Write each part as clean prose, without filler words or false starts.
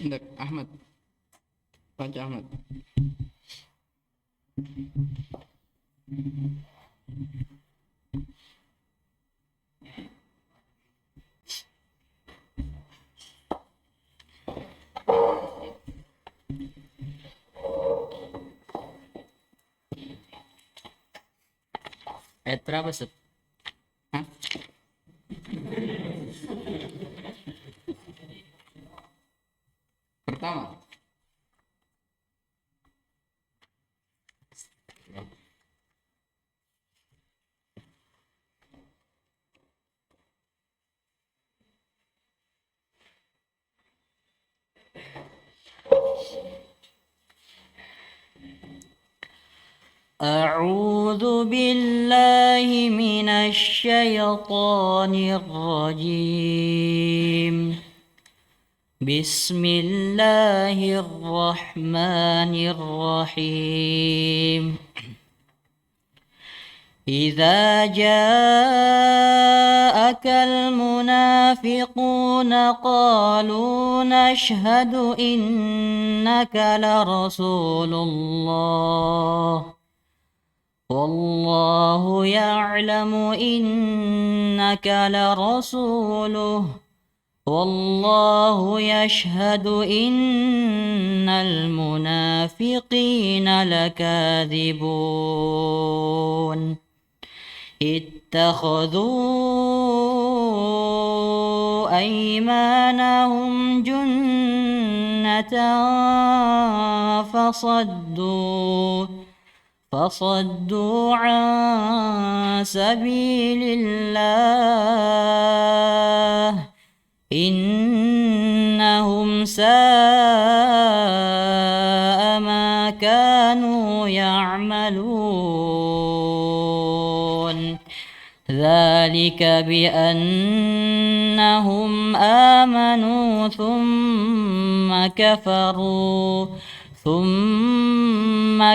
عندك أحمد، راجع أحمد. Ayat berapa, Sob? Hah? Pertama. أعوذ بالله من الشيطان الرجيم. بسم الله الرحمن الرحيم. إذا جاءك المنافقون قالوا نشهد إنك لرسول الله والله يعلم إنك لرسوله والله يشهد إن المنافقين لكاذبون. اتخذوا أيمانهم جنة فصدوا عن سبيل الله إنهم ساء ما كانوا يعملون. ذلك بأنهم آمنوا ثم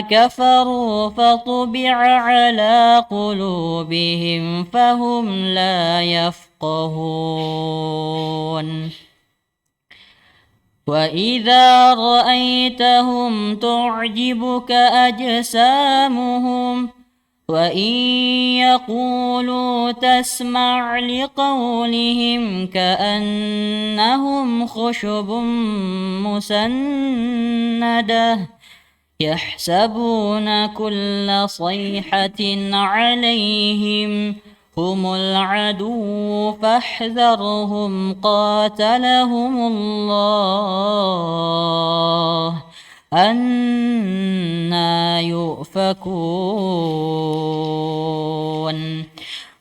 كفروا فطبع على قلوبهم فهم لا يفقهون. وإذا رأيتهم تعجبك أجسامهم وإن يقولوا تسمع لقولهم كأنهم خشب مسندة يحسبون كل صيحة عليهم هم العدو فاحذرهم قاتلهم الله أنى يؤفكون.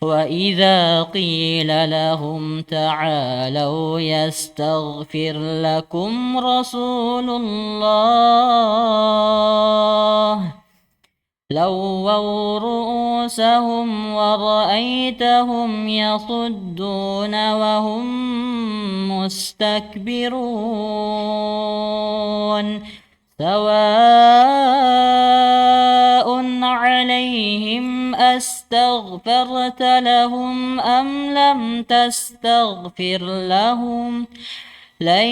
وإذا قيل لهم تعالوا يستغفر لكم رسول الله لووا رؤوسهم ورأيتهم يصدون وهم مستكبرون. سواء عليهم أستغفرت لهم أم لم تستغفر لهم لن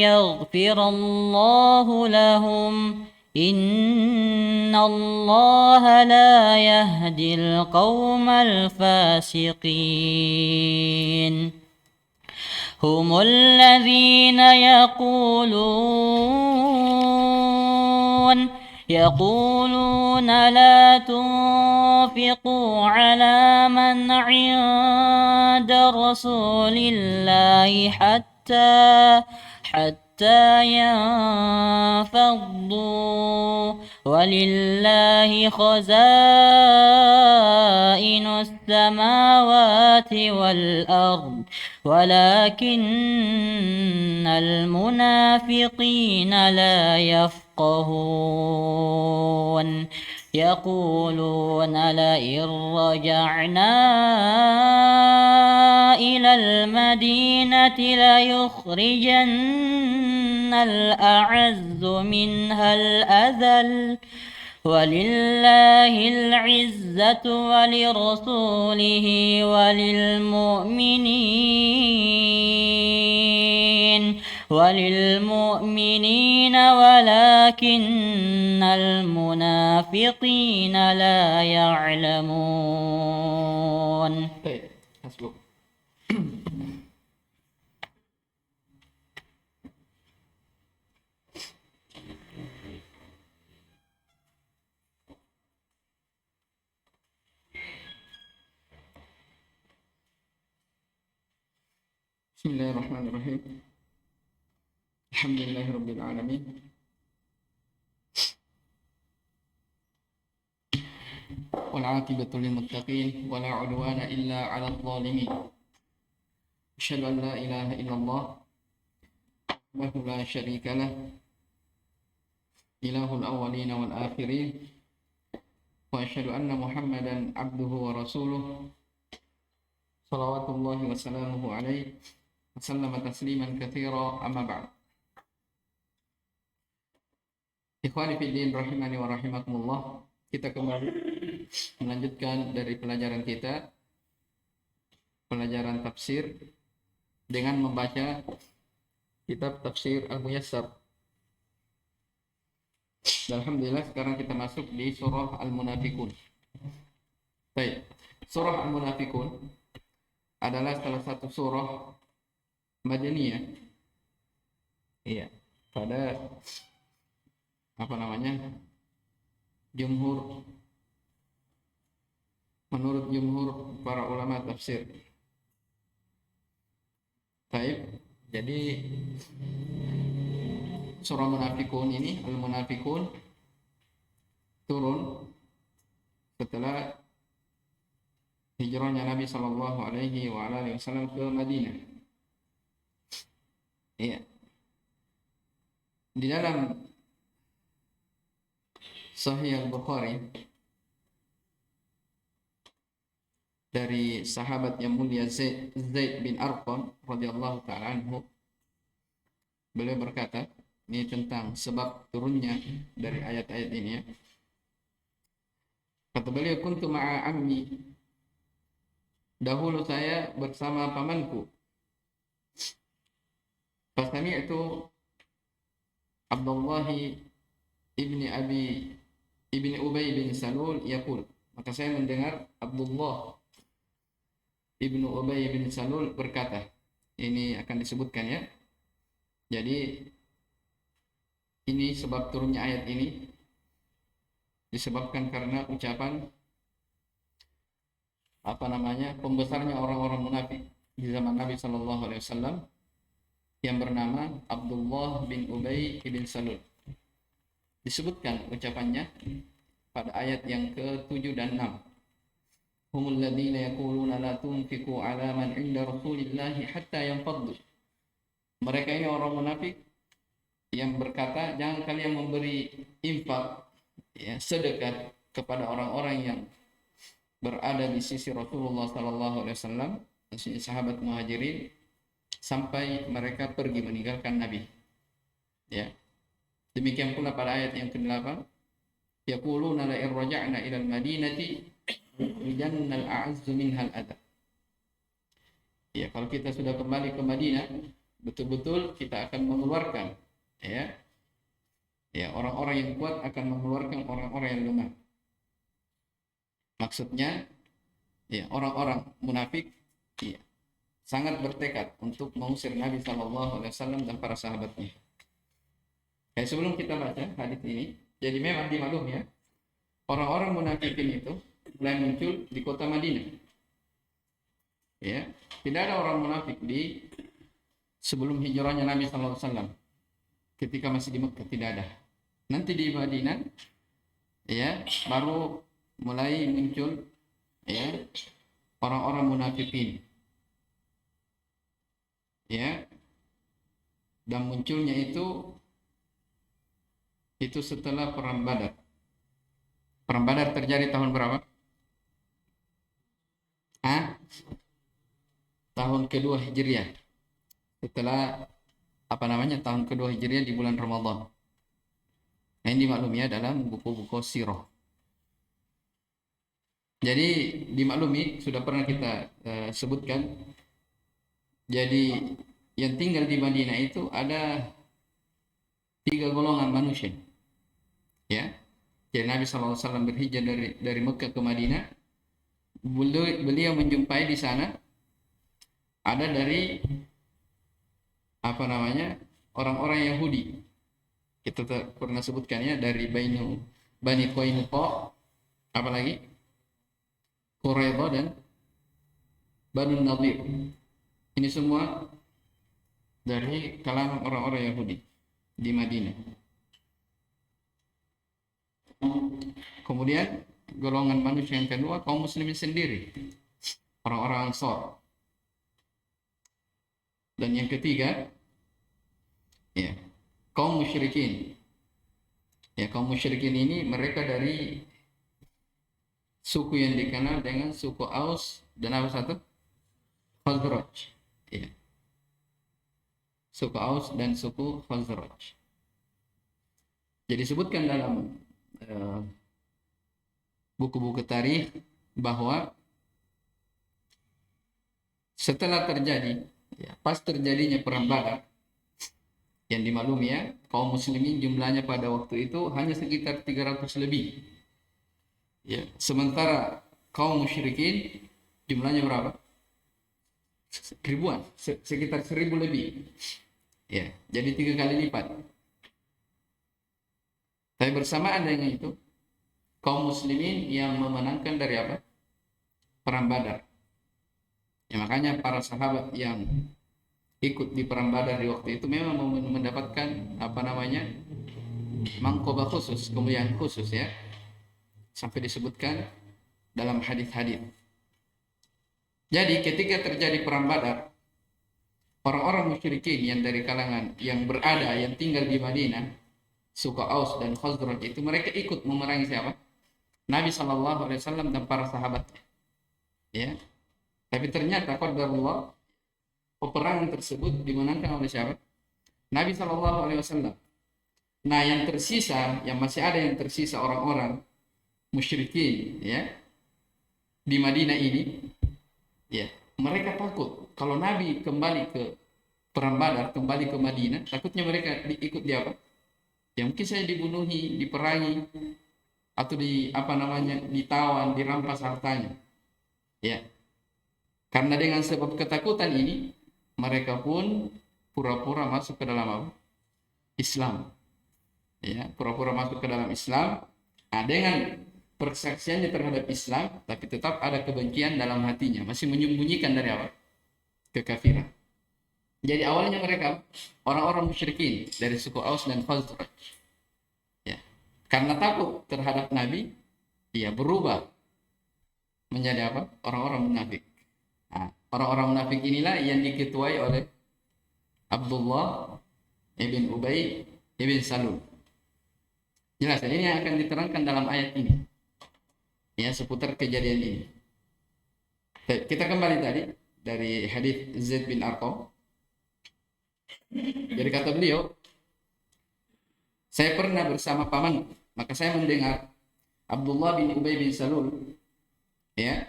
يغفر الله لهم إن الله لا يهدي القوم الفاسقين. هم الذين يقولون لا تنفقوا على من عند رسول الله حتى ينفضوا ولله خزائن السماوات والأرض ولكن المنافقين لا يفقهون. يقولون لئن رجعنا إلى المدينة ليخرجن الأعز منها الأذل ولله العزة ولرسوله وللمؤمنين ولكن المنافقين لا يعلمون. طيب حسبك. Bismillahirrahmanirrahim. Alhamdulillahirabbil alamin. Wal 'aqibatu lil muttaqin wa la 'udwana illa 'alal zalimin. Asyhadu an la ilaha illallah wahdahu la syarika lah, ilahul awwalin wal akhirin, wa asyhadu anna Muhammadan 'abduhu wa rasuluh. Shalawatullahi wa salamuhu alaihi wa sallama tasliman katsira, amma ba'd. Ikhwani fi din rahimani wa rahimakumullah. Kita kembali melanjutkan dari pelajaran kita, pelajaran tafsir, dengan membaca kitab tafsir Al-Muyassar. Alhamdulillah sekarang kita masuk di surah Al-Munafiqun. Baik, surah Al-Munafiqun adalah salah satu surah Madaniyah. Iya, pada menurut jumhur para ulama tafsir. Baik, jadi surah Munafiqun ini, Al-Munafiqun, turun setelah hijrahnya Nabi Shallallahu Alaihi Wasallam ke Madinah. Iya. Di dalam Sahih Al-Bukhari dari sahabat yang mulia Zaid bin Arqam radhiyallahu ta'ala anhu, beliau berkata, ini tentang sebab turunnya dari ayat-ayat ini ya. Kata beliau, kuntu ma'a ammi, dahulu saya bersama pamanku. Pasami itu Abdullah ibni Ubay bin Salul yaqul, maka saya mendengar Abdullah ibnu Ubay bin Salul berkata. Ini akan disebutkan ya. Jadi ini sebab turunnya ayat ini disebabkan karena ucapan pembesarnya orang-orang munafik di zaman Nabi Shallallahu Alaihi Wasallam yang bernama Abdullah bin Ubay bin Salul. Disebutkan ucapannya pada ayat yang ke-7 dan 6. Humul ladzina yaquluna la tunfiqu ala man 'inda Rasulillahi hatta yanfaddu. Mereka ini orang munafik yang berkata, jangan kalian memberi infak, ya, sedekah kepada orang-orang yang berada di sisi Rasulullah sallallahu alaihi wasallam, maksudnya sahabat Muhajirin, sampai mereka pergi meninggalkan Nabi. Ya. Demikian pula pada ayat yang ke-8, yaquluna la in raja'na ila al-madinati yujanna al-a'azzu minhal adab. Ya, kalau kita sudah kembali ke Madinah, betul-betul kita akan mengeluarkan orang-orang yang kuat akan mengeluarkan orang-orang yang lemah. Maksudnya orang-orang munafik sangat bertekad untuk mengusir Nabi Shallallahu Alaihi Wasallam dan para sahabatnya. Sebelum kita baca hadis ini, jadi memang dimaklum ya, orang-orang munafikin itu mulai muncul di kota Madinah. Ya, tidak ada orang munafik di sebelum hijrahnya Nabi Shallallahu Alaihi Wasallam. Ketika masih di Mekah tidak ada. Nanti di Madinah, baru mulai muncul orang-orang munafikin. Dan munculnya itu setelah perang Badar. Perang Badar terjadi tahun berapa? Tahun kedua Hijriah. Setelah tahun kedua Hijriah di bulan Ramadan. Nah, ini dimaklumi ya dalam buku-buku sirah. Jadi dimaklumi, sudah pernah kita sebutkan. Jadi yang tinggal di Madinah itu ada 3 golongan manusia. Ya, jadi Nabi SAW berhijrah dari Mekah ke Madinah. Beliau menjumpai di sana ada dari apa namanya orang-orang Yahudi. Kita pernah sebutkan ya, dari Bani Qainuqa, apalagi Quraidah dan Banu Nadir. Ini semua dari kalangan orang-orang Yahudi di Madinah. Kemudian golongan manusia yang kedua, kaum muslimin sendiri, orang-orang Ansar. Dan yang ketiga, ya, kaum musyrikin. Ya, kaum musyrikin ini mereka dari suku yang dikenal dengan suku Aus dan apa satu? Khazraj. Ya. Suku Aus dan suku Khazraj. Jadi disebutkan dalam buku-buku tarikh bahwa setelah terjadi, ya, pas terjadinya perang Badar, yang dimaklumi ya, kaum muslimin jumlahnya pada waktu itu hanya sekitar 300 lebih. Ya, sementara kaum musyrikin jumlahnya berapa? Ribuan, sekitar 1000 lebih. Ya, jadi 3 kali lipat. Tapi bersamaan dengan itu, kaum muslimin yang memenangkan dari apa? Perang Badar. Ya, makanya para sahabat yang ikut di perang Badar di waktu itu memang mendapatkan apa namanya? Mangkobah khusus, kemuliaan khusus ya. Sampai disebutkan dalam hadis-hadis. Jadi ketika terjadi perang Badar, orang-orang musyrikin yang dari kalangan yang berada, yang tinggal di Madinah, suku Aus dan Khazraj itu, mereka ikut memerangi siapa? Nabi SAW dan para sahabat. Ya. Tapi ternyata qadarullah, peperangan tersebut dimenangkan oleh siapa? Nabi SAW. Nah, yang tersisa, yang masih ada yang tersisa orang-orang musyrikin ya di Madinah ini, ya, mereka takut kalau Nabi kembali ke perang Badar, kembali ke Madinah, takutnya mereka ikut di apa? Ya mungkin saya dibunuhi, diperangi, atau ditawan, dirampas hartanya. Ya. Karena dengan sebab ketakutan ini, mereka pun pura-pura masuk ke dalam apa? Islam. Ya, pura-pura masuk ke dalam Islam. Nah, dengan persaksiannya terhadap Islam, tapi tetap ada kebencian dalam hatinya, masih menyembunyikan dari apa? Kekafiran. Jadi awalnya mereka orang-orang musyrikin dari suku Aus dan Khazraj. Ya. Karena takut terhadap Nabi, dia berubah menjadi apa? Orang-orang munafik. Nah, orang-orang munafik inilah yang diketuai oleh Abdullah ibn Ubay ibn Salul. Jelas, ini yang akan diterangkan dalam ayat ini. Ya, seputar kejadian ini. Kita kembali tadi dari hadis Zaid bin Arqam. Jadi kata beliau, saya pernah bersama pamanku, maka saya mendengar Abdullah bin Ubay bin Salul ya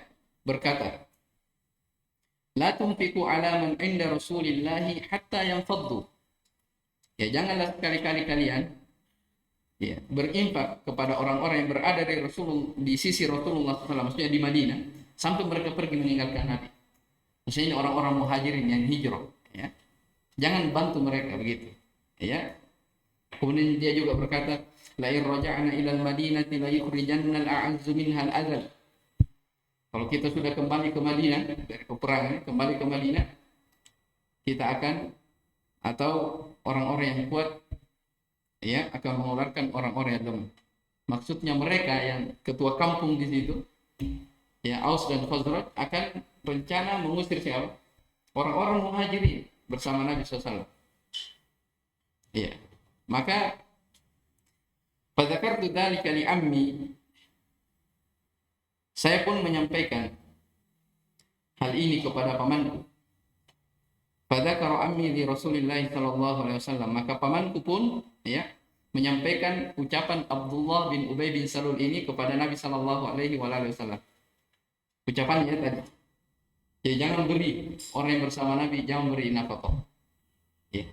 berkata, la tunfiqu ala man inda Rasulillahi hatta yanfaddu. Ya, janganlah sekali-kali kalian ya berinfak kepada orang-orang yang berada di sisi Rasulullah SAW, maksudnya di Madinah, sampai mereka pergi meninggalkan Nabi. Maksudnya ini orang-orang muhajirin yang hijrah ya. Jangan bantu mereka begitu ya. Kemudian dia juga berkata, la in raja'na ila al-Madinati la yukhrijanna al-a'azzu minha al-adhal. Kalau kita sudah kembali ke Madinah dari peperangan, kembali ke Madinah, kita akan, atau orang-orang yang kuat ya akan mengeluarkan orang-orang yang lemah. Maksudnya mereka yang ketua kampung di situ ya, Aus dan Khazraj, akan rencana mengusir siapa? Orang-orang muhajirin bersama Nabi SAW. Ya, maka fadzakartu dzalika li ammi, saya pun menyampaikan hal ini kepada pamanku. Fadzakara ammi li Rasulillah sallallahu alaihi wasallam, maka pamanku pun ya menyampaikan ucapan Abdullah bin Ubay bin Salul ini kepada Nabi Shallallahu Alaihi Wasallam. Ucapannya tadi, ya jangan beri orang yang bersama Nabi, jangan beri nafkah. Ya.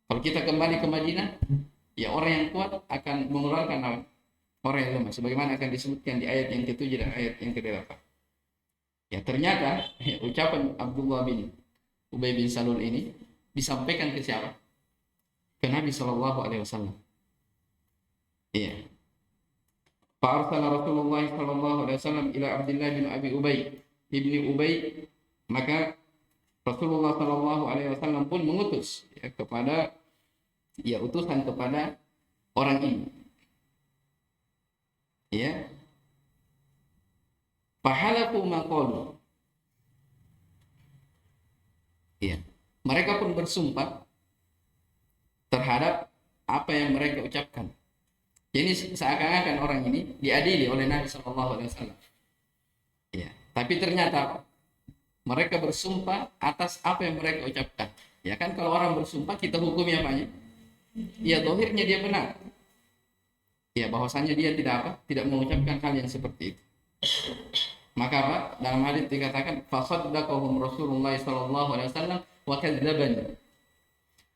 Kalau kita kembali ke Madinah, ya orang yang kuat akan mengeluarkan orang yang lemah, sebagaimana akan disebutkan di ayat yang ke-7 dan ayat yang ke-8. Ya ternyata ucapan Abdullah bin Ubay bin Salul ini disampaikan ke siapa? Ke Nabi Shallallahu Alaihi Wasallam. Iya. Fa'arsala Rasulullah Shallallahu Alaihi Wasallam ila Abdullah bin Abi Ubay ibni Ubay, maka Rasulullah Shallallahu Alaihi Wasallam pun mengutus ya, kepada utusan kepada orang ini. Ya. Fahalaku maqalu. Ya. Mereka pun bersumpah terhadap apa yang mereka ucapkan. Jadi seakan-akan orang ini diadili oleh Nabi Shallallahu Alaihi Wasallam. Ya. Tapi ternyata mereka bersumpah atas apa yang mereka ucapkan. Ya kan kalau orang bersumpah kita hukumi apanya? Ya zahirnya dia benar. Ya bahwasanya dia tidak mengucapkan hal yang seperti itu. Maka apa? Dalam hadis dikatakan fasaddaqahum Rasulullah sallallahu alaihi wasallam wa kadzdzabani.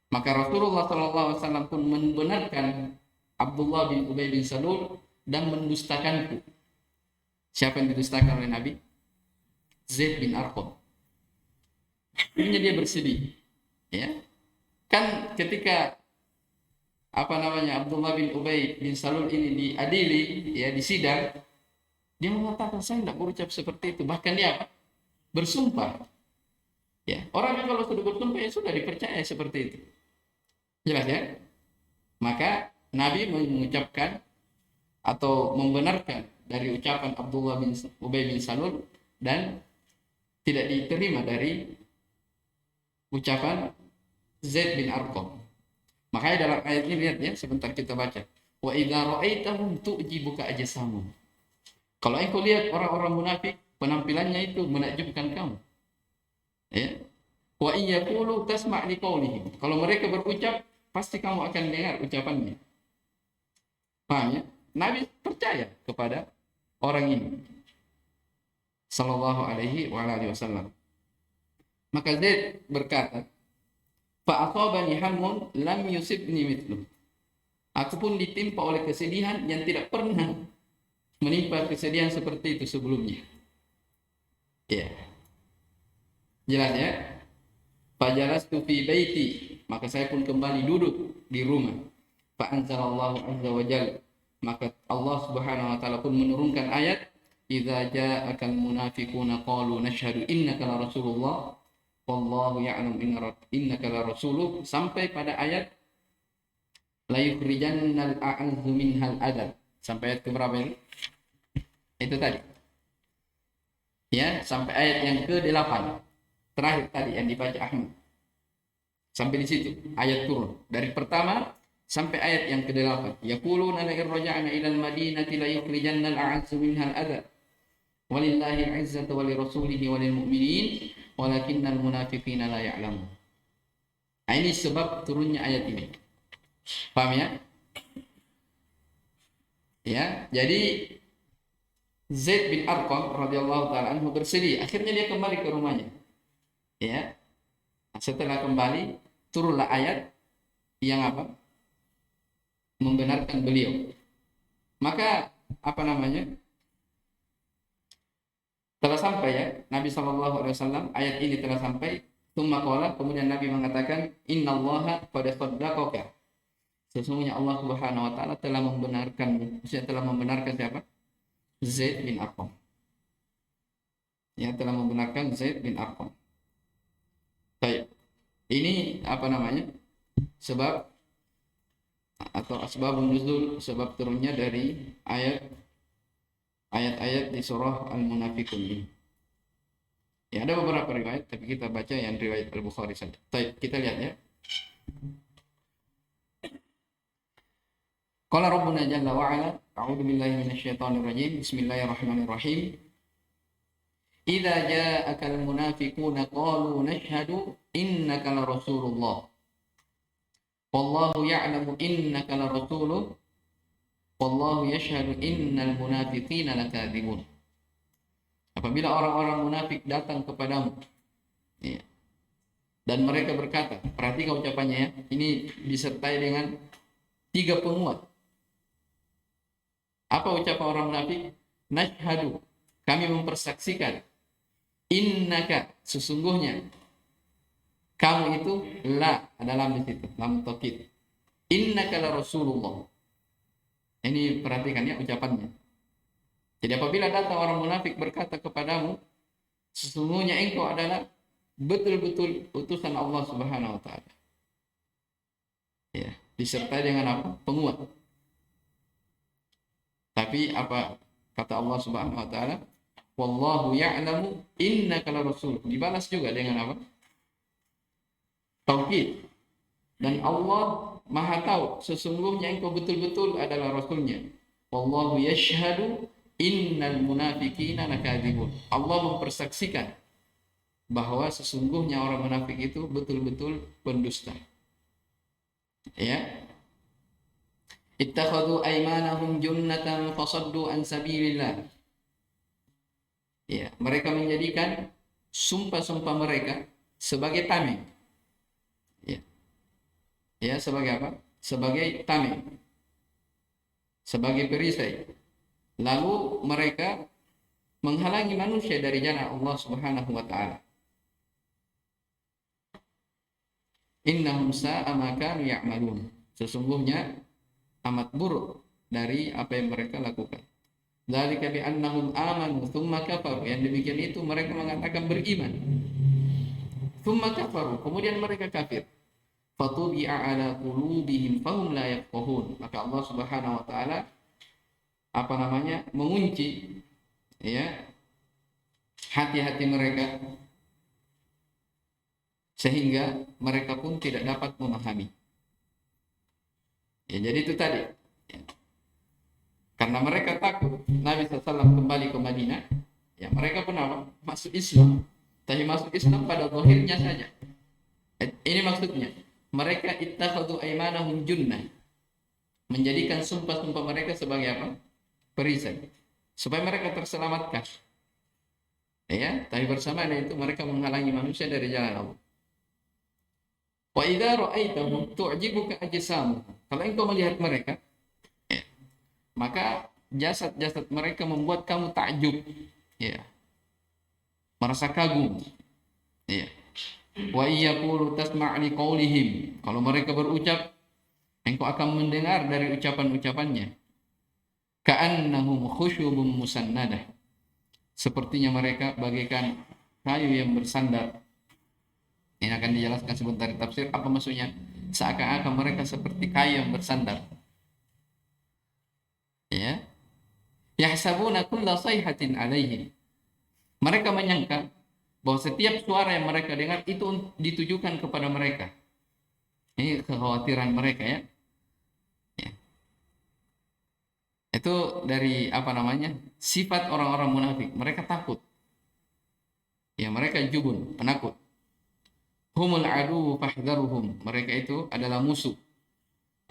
Maka Rasulullah sallallahu alaihi wasallam pun membenarkan Abdullah bin Ubay bin Salul dan mendustakanku. Siapa yang didustakan oleh Nabi? Zaid bin Arqam. Akhirnya dia bersedih. Ya. Kan ketika Abdullah bin Ubay bin Salul ini diadili, ya, di sidang, dia mengatakan saya tidak berucap seperti itu. Bahkan dia bersumpah. Ya, orang yang kalau sudah bersumpah ya sudah dipercaya seperti itu. Jelas ya? Maka Nabi mengucapkan atau membenarkan dari ucapan Abdullah bin Ubay bin Salul dan tidak diterima dari ucapan Zaid bin Arqam. Makanya dalam ayat ini lihat ya, sebentar kita baca. Wa idza ra'aitahum tu'jibuka ajsamuhum. Kalau engkau lihat orang-orang munafik, penampilannya itu menakjubkan kamu. Ya. Wa iyaqulu tasma' liqaulihim. Kalau mereka berucap, pasti kamu akan dengar ucapannya. Paham ya? Nabi percaya kepada orang ini. Sallallahu alaihi wasallam. Maka Zaid berkata, fa'aqabani hammun lam yusibni mithlu. Aku pun ditimpa oleh kesedihan yang tidak pernah menimpa kesedihan seperti itu sebelumnya. Ya. Jelas ya? Fajalastu fi baiti, maka saya pun kembali duduk di rumah. Fa anzalallahu azza wa jalla, maka Allah Subhanahu wa taala pun menurunkan ayat, idza ja'akal munafiquna qalu nashhadu innaka la rasulullah wallahu ya'lam innaka la rasuluh, sampai pada ayat la yukhrijannal a'azzu minhal adal. Sampai ayat keberapa ini? Itu tadi. Ya, sampai ayat yang ke-8. Terakhir tadi yang dibaca Ahmad. Sampai di situ ayat turun. Dari pertama sampai ayat yang ke-8. Yaquluna la irja'na ila al-madinati la yukhrijannal a'azzu minhal adal. Walillahi al-'izzatu wa lirasulihi wa lil mu'minin walakinnal munafiqina la ya'lamun. Nah, ini sebab turunnya ayat ini. Paham ya? Ya, jadi Zaid bin Arqam radhiyallahu taala anhu bersedih. Akhirnya dia kembali ke rumahnya. Ya. Setelah kembali, turunlah ayat yang membenarkan beliau. Maka telah sampai ya, Nabi sallallahu alaihi wasallam, ayat ini telah sampai. Tsumma qala, kemudian Nabi mengatakan, innallaha qad saddaqaka. Sesungguhnya Allah Subhanahu wa taala telah membenarkan siapa? Zaid bin Arqam. Ya, telah membenarkan Zaid bin Arqam. Baik. Ini sebab atau asbabun nuzul, sebab turunnya dari ayat-ayat di surah Al-Munafiqun ini. Ya, ada beberapa riwayat, tapi kita baca yang riwayat Al-Bukhari saja. Baik, kita lihat ya. Qala Rabbuna jalla wa ala, a'udzu billahi minasyaitonir rajim. Bismillahirrahmanirrahim. Idza ja'akal munafiquna qalu nashhadu innaka la rasulullah wallahu ya'lamu innaka la rasuluh wallahu yashhadu innal munafiqina lakadzibun. Apabila orang-orang munafik datang kepadamu, ya, dan mereka berkata, perhatikan ucapannya ya, ini disertai dengan 3 penguat. Apa ucapan orang munafik? Nashhadu, kami mempersaksikan, innaka, sesungguhnya kamu itu, la, ada lam di situ, lam taukid. Innaka la rasulullah. Ini perhatikan ya ucapannya. Jadi apabila datang orang munafik berkata kepadamu, sesungguhnya engkau adalah betul-betul utusan Allah Subhanahu wa taala. Ya, disertai dengan apa? Penguat. Tapi apa kata Allah Subhanahu wa taala? Wallahu ya'lamu innaka la rasul. Dibalas juga dengan apa? Taukid. Dan Allah Maha tahu sesungguhnya engkau betul-betul adalah rasulnya. Wallahu yashhadu innal munafiqina lakadzibun. Allah mempersaksikan bahwa sesungguhnya orang munafik itu betul-betul pendusta. Ya. Ittakhadhu aymanahum junnatan fasaddu an sabilillah. Ya, mereka menjadikan sumpah-sumpah mereka sebagai tameng. Ya. Ya, sebagai apa? Sebagai tameng. Sebagai perisai. Lalu mereka menghalangi manusia dari jalan Allah Subhanahu wa taala. Innahum sa'a ma kanu ya'malun. Sesungguhnya amat buruk dari apa yang mereka lakukan. Dzalika bi annahum amanu tsumma kafaru. Yang demikian itu mereka mengatakan beriman. Tsumma kafaru, kemudian mereka kafir. Fatubi'a ala qulubihim fahum la yafqahun. Maka Allah Subhanahu wa taala mengunci ya hati-hati mereka sehingga mereka pun tidak dapat memahami. Ya, jadi itu tadi. Ya. Karena mereka takut Nabi SAW kembali ke Madinah, ya mereka pun apa? Masuk Islam. Tapi masuk Islam pada zahirnya saja. Ini maksudnya. Mereka ittakhadhu aymanahum junnah. Menjadikan sumpah-sumpah mereka sebagai apa? Perisai. Supaya mereka terselamatkan. Ya, tapi bersamaan itu mereka menghalangi manusia dari jalan Allah. Wa idza ra'aitahum tu'jibuka ajsamuhum. Kalau engkau melihat mereka, ya, maka jasad-jasad mereka membuat kamu takjub, ya. Merasa kagum. Ya. Wa yaqulu tasma' li qaulihim. Kalau mereka berucap, engkau akan mendengar dari ucapan-ucapannya. Ka'annahum khusyubun musannadah. Sepertinya mereka bagaikan kayu yang bersandar. Ini akan dijelaskan sebentar di tafsir. Apa maksudnya? Seakan-akan mereka seperti kayu yang bersandar. Ya. Yahsabuna kulla sayhatin alaihim. Mereka menyangka bahwa setiap suara yang mereka dengar itu ditujukan kepada mereka. Ini kekhawatiran mereka ya. Itu dari sifat orang-orang munafik. Mereka takut. Ya, mereka jubun, penakut. Humul adu fahdharuhum. Mereka itu adalah musuh.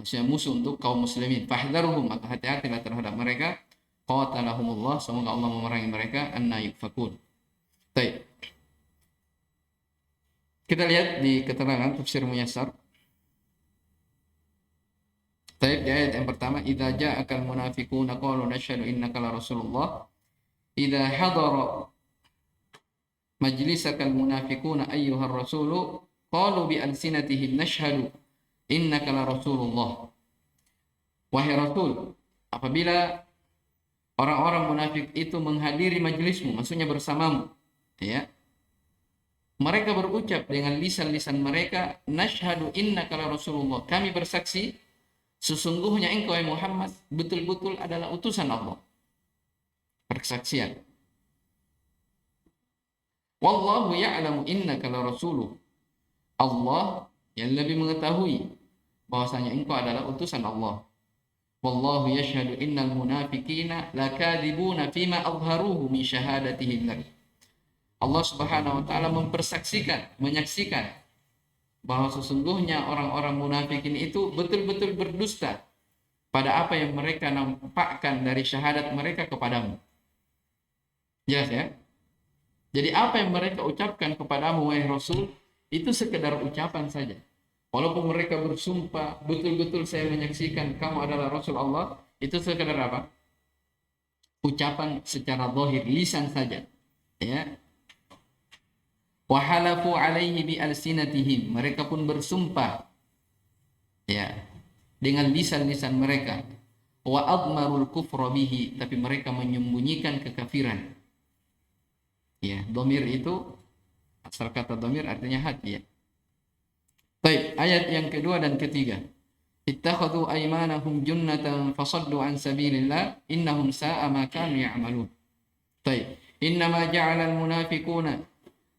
Maksudnya musuh untuk kaum muslimin. Fahdharuhum, maka hati-hatilah terhadap mereka. Qatalahumullah, semoga Allah memerangi mereka. Anna yufakun. Baik. Kita lihat di keterangan tafsir Muyassar. Baik, di ayat yang pertama, idza ja'akal munafiquna qalu nashhadu innaka la rasulullah. Idza hadara majlisakal munafiquna ayyuhar rasulu qalu bi alsinatihim nashhadu innaka la rasulullah. Wahai Rasul, apabila orang-orang munafik itu menghadiri majelismu, maksudnya bersamamu, ya. Mereka berucap dengan lisan-lisan mereka, nashhadu innaka la rasulullah. Kami bersaksi sesungguhnya engkau ya Muhammad betul-betul adalah utusan Allah. Persaksian. Wallahu ya'lamu innaka la rasuluh. Allah yang lebih mengetahui bahwasanya engkau adalah utusan Allah. Wallahu yashhadu innal munafiqina lakadzibuna fima azharuhu min syahadatihim lak. Allah Subhanahu wa taala mempersaksikan, menyaksikan bahwa sesungguhnya orang-orang munafikin itu betul-betul berdusta pada apa yang mereka nampakkan dari syahadat mereka kepadamu. Jelas ya? Jadi apa yang mereka ucapkan kepadamu wahai Rasul itu sekedar ucapan saja. Walaupun mereka bersumpah betul-betul saya menyaksikan kamu adalah Rasul Allah, itu sekedar apa? Ucapan secara zahir, lisan saja. Ya. Wa halafu alaihi bi alsinatihim, mereka pun bersumpah ya dengan lisan-lisan mereka. Wa admarul kufra bihi, tapi mereka menyembunyikan kekafiran. Ya, domir itu asal kata domir artinya hati ya. Baik, ayat yang kedua dan ketiga. Ittakhadhu aymanahum junnatan fasaddu an sabilillah innahum sa'a ma kanu ya'malun. Baik, innama ja'ala al-munafiquna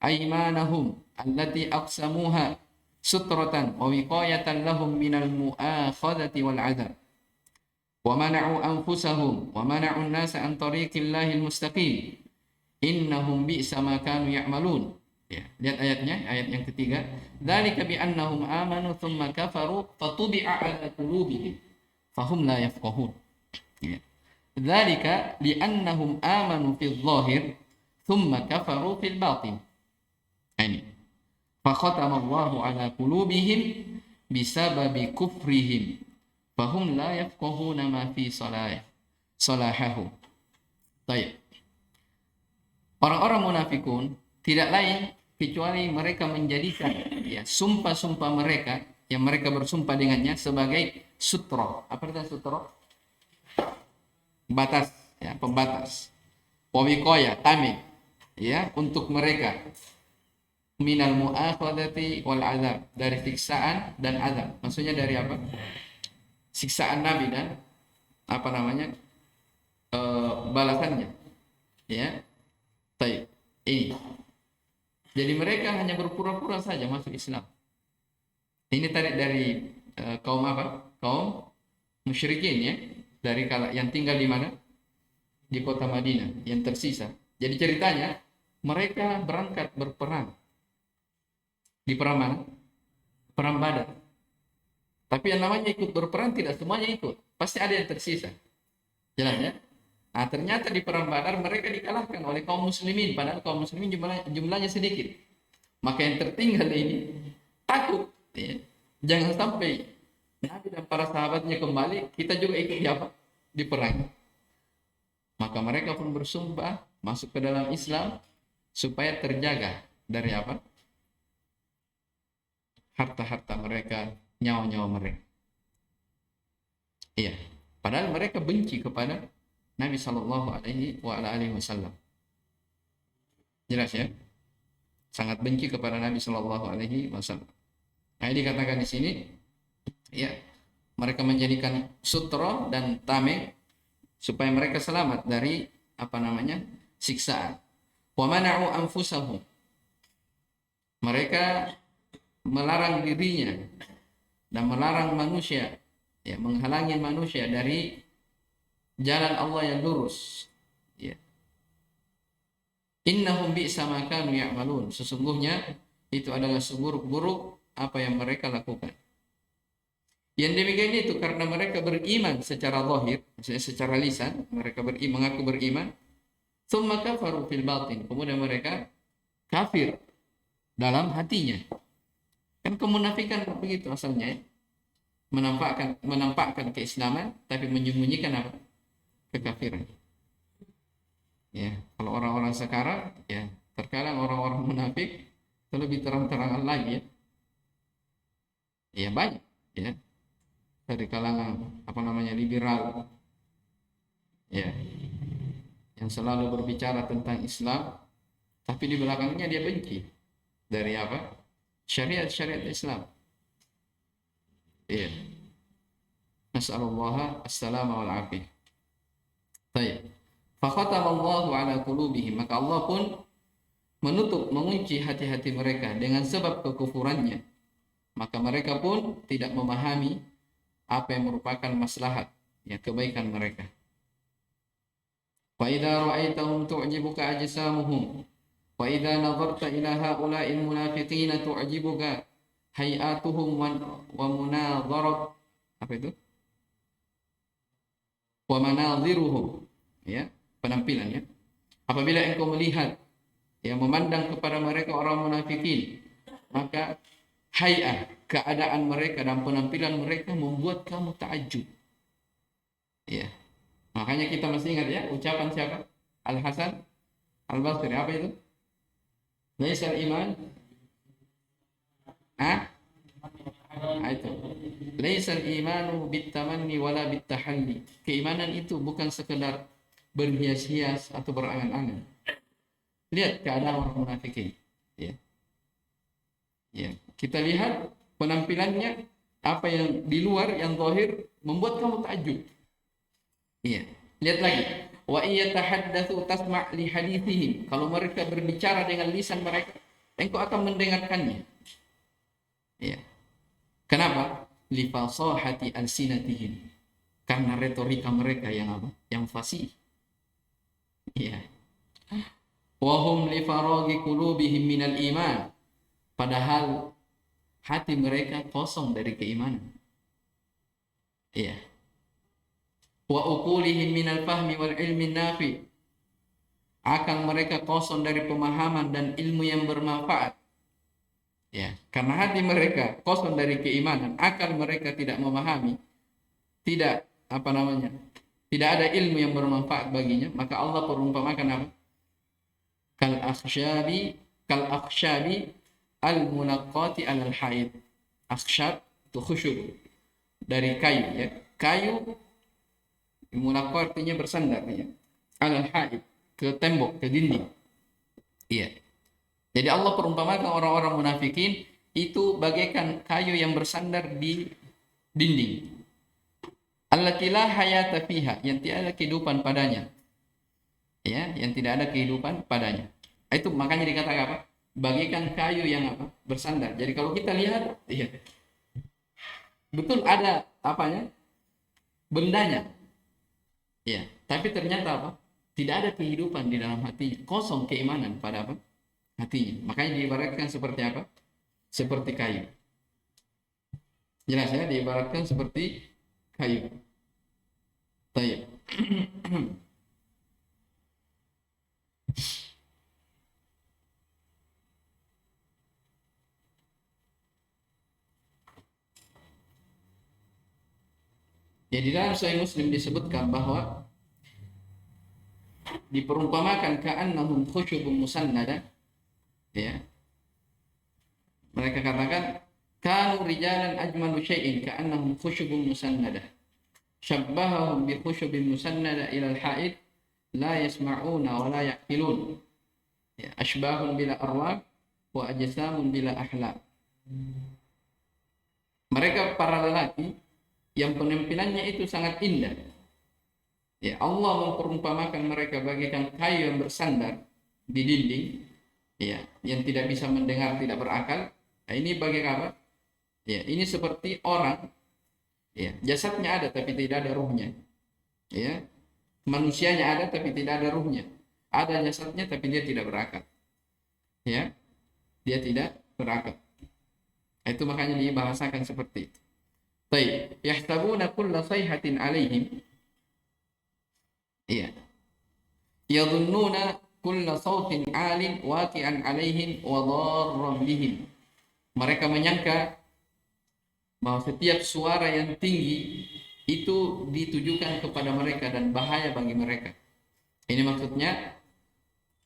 aymanahum allati aqsamuha sutratan wa wiqayatan lahum minal mu'akhadhati wal 'adzab. Wa mana'u anfusahum wa mana'u an-nasa an tariqillahil mustaqim. Innahum bi'sa ma kanu ya'malun. Ya, lihat ayatnya, ayat yang ketiga. Dzalika bi annahum amanu tsumma kafaru fatubi'a 'ala qulubihim fahum la yafqahun. Ya. Dzalika li annahum amanu fil zahir tsumma kafaru fil batin. Ini. Fa khatama Allahu 'ala qulubihim bisababi kufrihim fahum la yafqahuna ma fi salahahu. Baik. Orang-orang munafikun tidak lain kecuali mereka menjadikan ya sumpah-sumpah mereka yang mereka bersumpah dengannya sebagai sutro. Apa itu sutro? Batas, ya, pembatas. Wawikoya, tameng, ya, untuk mereka minal mu'akhadati wal azab, dari siksaan dan azab. Maksudnya dari apa? Siksaan Nabi dan apa namanya? Balasannya. Ya. Baik, ini. Jadi mereka hanya berpura-pura saja masuk Islam. Ini tadi dari kaum apa? Kaum musyrikin ya, dari yang tinggal di mana? Di kota Madinah yang tersisa. Jadi ceritanya mereka berangkat berperang. Di perang mana? Perang Badar. Tapi yang namanya ikut berperang tidak semuanya ikut. Pasti ada yang tersisa. Jelas ya? Nah, ternyata di perang Badar mereka dikalahkan oleh kaum muslimin, padahal kaum muslimin jumlahnya sedikit. Maka yang tertinggal ini takut, ya. Jangan sampai Nabi dan para sahabatnya kembali, kita juga ikut di perang. Maka mereka pun bersumpah masuk ke dalam Islam supaya terjaga dari apa? Harta-harta mereka, nyawa-nyawa mereka. Iya, padahal mereka benci kepada Nabi Shallallahu Alaihi Wasallam. Jelas ya, sangat benci kepada Nabi Shallallahu Alaihi Wasallam. Nah, dikatakan di sini, ya, mereka menjadikan sutro dan tameng supaya mereka selamat dari apa namanya siksaan. Wa mana'u anfusahum. Mereka melarang dirinya dan melarang manusia, ya, menghalangi manusia dari jalan Allah yang lurus. Ya. Innahum bi'sa ma kanu ya'malun. Sesungguhnya itu adalah seburuk-buruk apa yang mereka lakukan. Yang demikian itu karena mereka beriman secara zahir, maksudnya secara lisan, mereka mengaku beriman. Tsumma kafaru fil batin. Kemudian mereka kafir dalam hatinya. Kan kemunafikan begitu asalnya, ya. Menampakkan keislaman tapi menyembunyikan apa? Kekafiran. Ya, kalau orang-orang sekarang, ya, terkadang orang-orang munafik itu lebih terang-terangan lagi ya. Ya banyak, ya, dari kalangan apa namanya liberal, ya, yang selalu berbicara tentang Islam, tapi di belakangnya dia benci dari apa? Syariat Islam. Ya. Nas'alullah as-salama wal afiyah. Baik. Fakhatama ala qulubihim, maka Allah pun menutup, mengunci hati-hati mereka dengan sebab kekufurannya. Maka mereka pun tidak memahami apa yang merupakan maslahat, ya, kebaikan mereka. Wa idza ra'aitahum tu'jibuka ajsamuhum wa idza nadharta ila ha'ula'il munafiqina tu'jibuka hayatuhum wa munadharat, apa itu? Wa manadhiruhum, ya, penampilannya. Apabila engkau melihat, ya, memandang kepada mereka orang munafikin, maka hay'ah, keadaan mereka dan penampilan mereka membuat kamu takjub. Ya. Makanya kita mesti ingat, ya, ucapan siapa? Al-Hasan Al-Basri, apa itu? Laisal iman, itu. Laisal imanu bitamanni wala bitahalli. Keimanan itu bukan sekedar berhias-hias atau berangan-angan. Lihat keadaan orang munafikin. Ya. Ya. Kita lihat penampilannya, apa yang di luar, yang zahir, membuat kamu takjub. Iya. Lihat lagi. Wa iyatahaddatsu tasma' li haditsihim. Kalau mereka berbicara dengan lisan mereka, engkau akan mendengarkannya. Iya. Kenapa? Li fasahati alsinatihim. Karena retorika mereka yang apa? Yang fasih. Iya. Wa hum li faraghi qulubihim minal iman. Padahal hati mereka kosong dari keimanan. Iya. Wa uqulihim minal fahmi wal ilmi nafi. Akal mereka kosong dari pemahaman dan ilmu yang bermanfaat. Ya, karena hati mereka kosong dari keimanan, akal mereka tidak memahami, tidak tidak ada ilmu yang bermanfaat baginya, maka Allah perumpamakan apa? Kal akhshabi al munaqqati alal haid. Akhshab itu khusyub, dari kayu, ya. Kayu munaqqa artinya bersandar, ya. Alal haid, ke tembok, ke dinding. Iya. Jadi Allah perumpamakan orang-orang munafikin itu bagaikan kayu yang bersandar di dinding. Allati la hayata fiha, yang tidak ada kehidupan padanya. Ya, yang tidak ada kehidupan padanya. Itu makanya dikatakan apa? Bagaikan kayu yang apa? Bersandar. Jadi kalau kita lihat, ya, betul ada apanya? Bendanya. Ya, tapi ternyata apa? Tidak ada kehidupan di dalam hatinya. Kosong keimanan pada apa? Hatinya. Makanya diibaratkan seperti apa? Seperti kayu. Jelas, ya, diibaratkan seperti kayu. Baik. Ya, di dalam Sahih Muslim disebutkan bahwa diperumpamakan ka'annahum khusyubun musannada. Ya. Mereka katakan kanu rijalan ajmalu syai'in ka'annahum khusyubun musannada. Syabbahahum bi khusyubin musannada ila al-ha'id la yasma'una wa la ya'qilun. Ya, ashbahun bila arwah wa ajsamun bila ahlam. Mereka para lelaki yang penampilannya itu sangat indah. Ya, Allah memperumpamakan mereka bagaikan kayu yang bersandar di dinding, ya, yang tidak bisa mendengar, tidak berakal. Nah, ini bagaikan apa? Ya, ini seperti orang, ya, jasadnya ada tapi tidak ada ruhnya. Ya, manusianya ada tapi tidak ada ruhnya. Ada jasadnya tapi dia tidak berakal. Ya, dia tidak berakal. Itu makanya dibahasakan seperti itu. Baik, yahtabuna kulla sayhatin alaihim. Iya. Yadhunnuna kulla sautin 'alin waqi'an 'alaihim wa dharran bihim. Mereka menyangka bahwa setiap suara yang tinggi itu ditujukan kepada mereka dan bahaya bagi mereka. Ini maksudnya,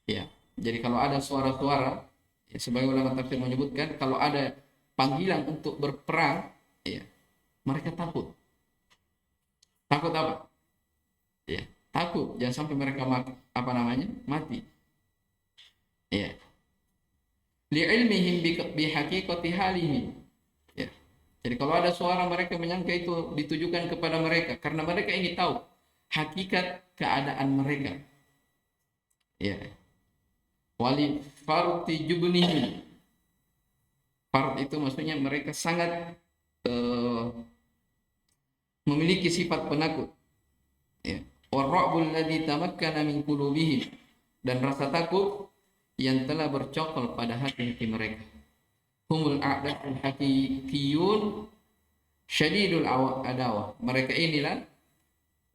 ya. Jadi kalau ada suara-suara, ya, sebagai ulama tafsir menyebutkan kalau ada panggilan untuk berperang, ya, mereka takut. Takut apa? Ya, takut jangan sampai mereka mati. Ya. Li'ilmihim bi haqiqati halihim. Ya. Jadi kalau ada suara mereka menyangka itu ditujukan kepada mereka karena mereka ingin tahu hakikat keadaan mereka. Ya. Wali farti jubnihi. Fard itu maksudnya mereka sangat memiliki sifat penakut. Ya. Warra'bul ladzi tamakkana min qulubihim, dan rasa takut yang telah bercokol pada hati-hati mereka. humul a'da'ul haqiqiyun syadidul adawah. Mereka inilah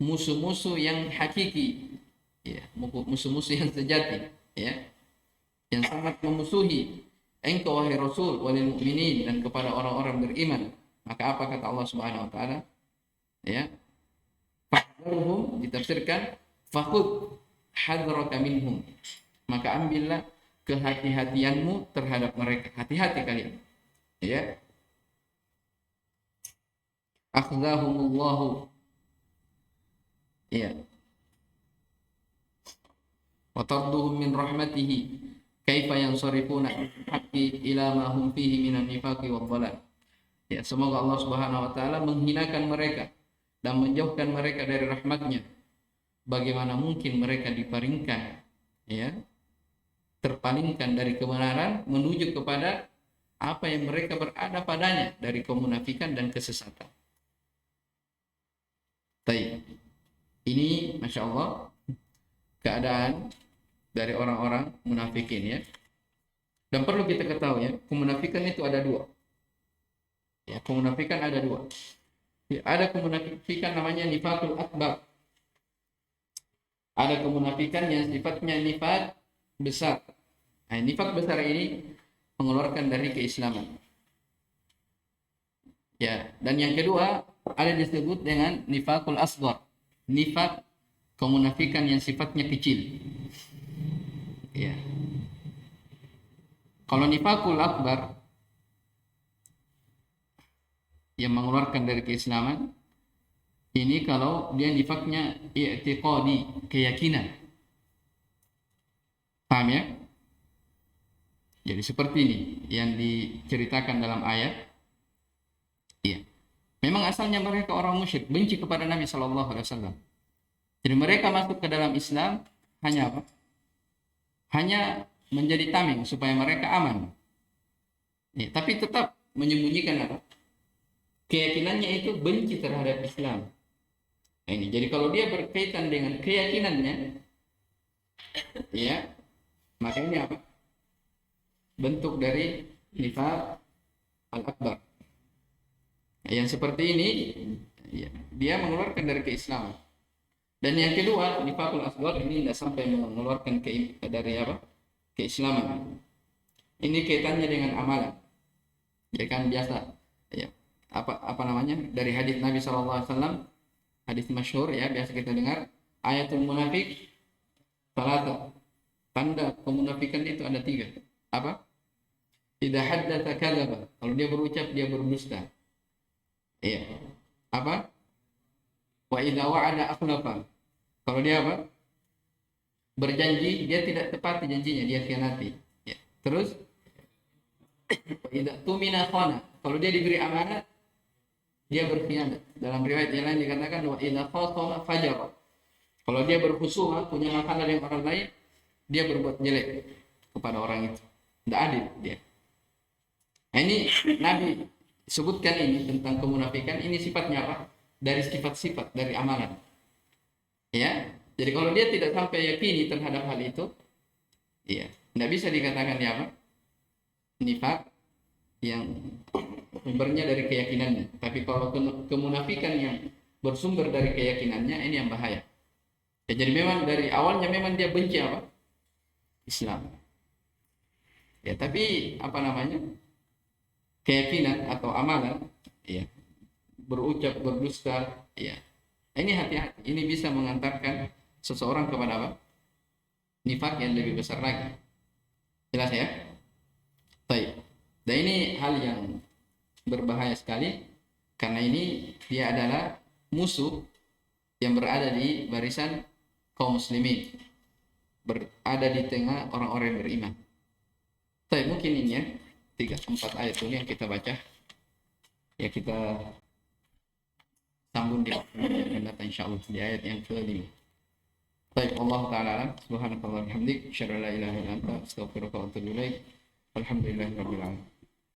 musuh-musuh yang hakiki, ya, musuh-musuh yang sejati, ya, yang sangat memusuhi engkau wahai Rasul walil mu'minin, dan kepada orang-orang beriman. Maka apa kata Allah Subhanahu wa taala? Ya, fahdharhum, ditafsirkan fakhud hadraka minhum, maka ambillah kehati-hatianmu terhadap mereka. Hati-hati kalian, ya. Akhdahumullahu, ya, wa tarduhum min rahmatihi kaifa yansarifuna haqqi ila ma hum fihi minan nifaqi wad dhalal. Ya, semoga Allah Subhanahu wa taala menghinakan mereka dan menjauhkan mereka dari rahmatnya. Bagaimana mungkin mereka dipalingkan, ya, terpalingkan dari kebenaran menuju kepada apa yang mereka berada padanya dari kemunafikan dan kesesatan. Baik. Ini Masya Allah keadaan dari orang-orang munafikin, ya. Dan perlu kita ketahui, ya, kemunafikan itu ada dua. Ya, kemunafikan ada dua. Ya, ada kemunafikan namanya nifakul akbar. Ada kemunafikan yang sifatnya nifak besar. Nah, nifak besar ini mengeluarkan dari keislaman. Ya, dan yang kedua ada disebut dengan nifakul asghar. Nifak kemunafikan yang sifatnya kecil. Ya. Kalau nifakul akbar yang mengeluarkan dari keislaman, ini kalau dia nifaknya i'tiqadi, keyakinan. Paham, ya? Jadi seperti ini yang diceritakan dalam ayat. Iya. Memang asalnya mereka orang musyrik, benci kepada Nabi sallallahu alaihi wasallam. Jadi mereka masuk ke dalam Islam hanya apa? Hanya menjadi tameng supaya mereka aman. Ya, tapi tetap menyembunyikan apa? Keyakinannya itu benci terhadap Islam. Nah, ini. Jadi kalau dia berkaitan dengan keyakinannya, ya, maka ini apa? Bentuk dari nifaq al-akbar. Nah, yang seperti ini, ya, dia mengeluarkan dari keislaman. Dan yang kedua, nifaqul asghar ini tidak sampai mengeluarkan dari apa? Keislaman. Ini kaitannya dengan amalan. Ya kan biasa, ya. Apa namanya? Dari hadis Nabi SAW, hadis masyhur, ya, biasa kita dengar, ayatul munafik salata. Tanda kemunafikan itu ada 3. Apa? Idza haddatsa kadzaba. Kalau dia berucap dia berdusta. Iya. Apa? Wa idza wa'ada akhlafa. Kalau dia apa? Berjanji dia tidak tepati janjinya, dia khianati. Ya. Terus wa idza tumina khana. Kalau dia diberi amanat dia berkhianat. Dalam riwayat yang lain dikatakan wa idza khasama fajara. Kalau dia berhusuma, punya masalah dengan orang lain, dia berbuat jelek kepada orang itu. Tidak adil dia. Nah, ini Nabi sebutkan ini tentang kemunafikan, ini sifatnya apa? Dari sifat-sifat dari amalan. Ya. Jadi kalau dia tidak sampai yakini terhadap hal itu, ya, tidak bisa dikatakan dia apa? Nifak yang sumbernya dari keyakinannya. Tapi kalau kemunafikan yang bersumber dari keyakinannya, ini yang bahaya. Ya, jadi memang dari awalnya memang dia benci apa? Islam. Ya, tapi apa namanya? Keyakinan atau amalan, ya, berucap berdusta, ya. Ini hati-hati. Ini bisa mengantarkan seseorang kepada apa? Nifak yang lebih besar lagi. Jelas, ya? Baik. Dan ini hal yang berbahaya sekali karena ini dia adalah musuh yang berada di barisan kaum muslimin, berada di tengah orang-orang yang beriman. Baik, mungkin ini, ya, 3-4 ayat ini yang kita baca, ya, kita sambung di akan datang insyaallah di ayat yang ke-5. Baik, Allah taala subhanallahi wa bihamdihi, asyhadu an la ilaha illa anta, astaghfiruka wa atubu ilaik. Alhamdulillahirabbil alamin.